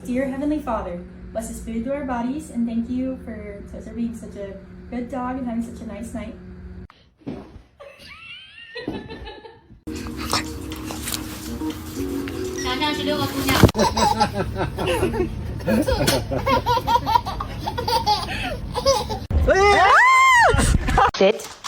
Dear Heavenly Father, bless this food to our bodies, and thank you for Tozer being such a good dog and having such a nice night. Sit.